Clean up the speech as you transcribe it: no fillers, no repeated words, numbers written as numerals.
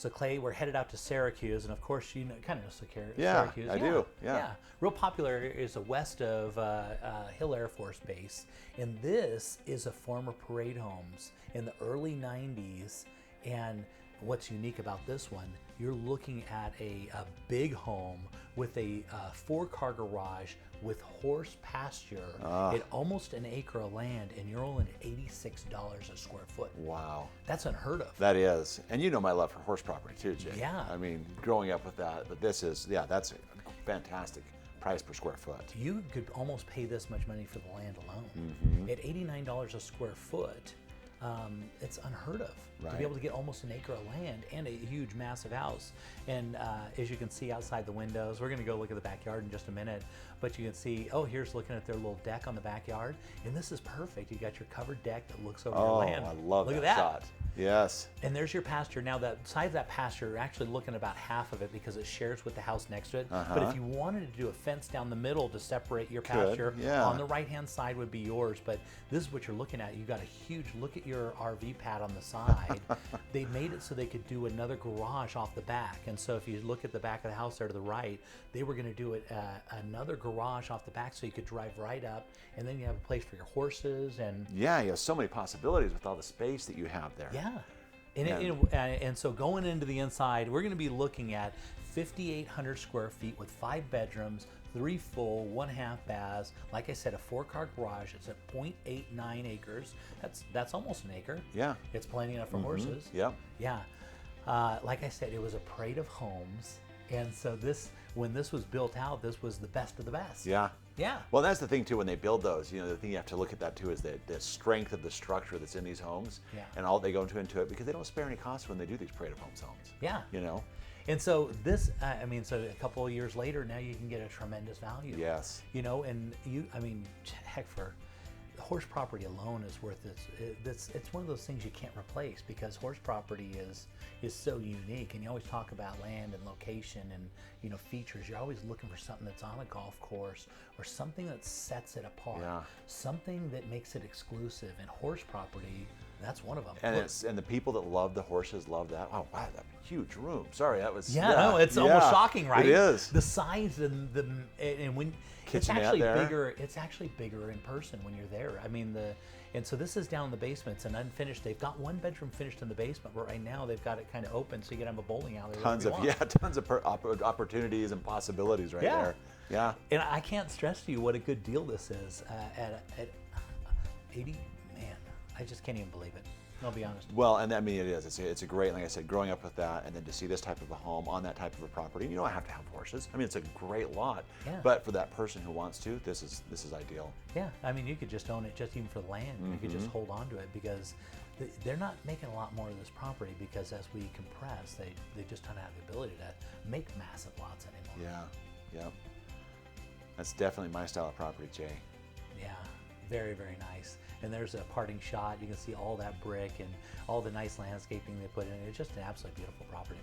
So Clay, we're headed out to Syracuse, and of course you know, kind of know Yeah, Syracuse. I do. Yeah. Real popular is west of Hill Air Force Base, and this is a former parade homes in the early '90s. And what's unique about this one, you're looking at a big home with a 4-car garage with horse pasture at almost an acre of land, and you're only at $86 a square foot. Wow. That's unheard of. That is. And you know my love for horse property too, Jay. Yeah. I mean, growing up with that, but this is, yeah, that's a fantastic price per square foot. You could almost pay this much money for the land alone. At $89 a square foot, it's unheard of to Right. be able to get almost an acre of land and a huge, massive house. And as you can see outside the windows, we're going to go look at the backyard in just a minute, but you can see, oh, here's looking at their little deck on the backyard, and this is perfect. You got your covered deck that looks over your Oh, land. I love Look that at that shot. Yes. And there's your pasture. Now, the size of that pasture, you're actually looking at about half of it because it shares with the house next to it. But if you wanted to do a fence down the middle to separate your pasture, yeah. on the right-hand side would be yours. But this is what you're looking at. You got a huge, look at your RV pad on the side. They made it so they could do another garage off the back. And so if you look at the back of the house there to the right, they were going to do it another garage off the back so you could drive right up. And then you have a place for your horses and Yeah, you have so many possibilities with all the space that you have there. yeah. And so going into the inside, we're going to be looking at 5,800 square feet with 5 bedrooms, 3 full, 1 half baths. Like I said, a 4-car garage. It's at 0.89 acres. That's almost an acre. Yeah. It's plenty enough for horses. Yep. Yeah. Like I said, it was a parade of homes. And so when this was built out, this was the best of the best. Yeah. Yeah. Well, that's the thing too, when they build those, you know, the thing you have to look at that too is the strength of the structure that's in these homes. Yeah. And all they go into it because they don't spare any costs when they do these parade of homes. Yeah. You know? And so this, so a couple of years later, now you can get a tremendous value. Yes. You know, and heck, for horse property alone is worth it. It's one of those things you can't replace because horse property is so unique. And you always talk about land and location and, you know, features. You're always looking for something that's on a golf course or something that sets it apart. Yeah. Something that makes it exclusive. And horse property, that's one of them. And the people that love the horses love that. Oh, wow, that huge room. Sorry, that was No, it's almost shocking, right? It is. The size and when it's Kitchenette actually there. bigger. It's actually bigger in person when you're there. I mean and so this is down in the basement. It's an unfinished. They've got 1 bedroom finished in the basement, but right now they've got it kind of open, so you can have a bowling alley. Tons of opportunities and possibilities right there. Yeah. And I can't stress to you what a good deal this is at 80. Man, I just can't even believe it. I'll be honest. Well, and I mean it is. It's a great, like I said, growing up with that, and then to see this type of a home on that type of a property. You don't have to have horses. I mean, it's a great lot. Yeah. But for that person who wants to, this is ideal. Yeah, I mean, you could just own it just even for the land. You could just hold on to it because they're not making a lot more of this property because as we compress, they just don't have the ability to make massive lots anymore. Yeah. Yep. That's definitely my style of property, Jay. Yeah, very, very nice. And there's a parting shot. You can see all that brick and all the nice landscaping they put in. It's just an absolutely beautiful property.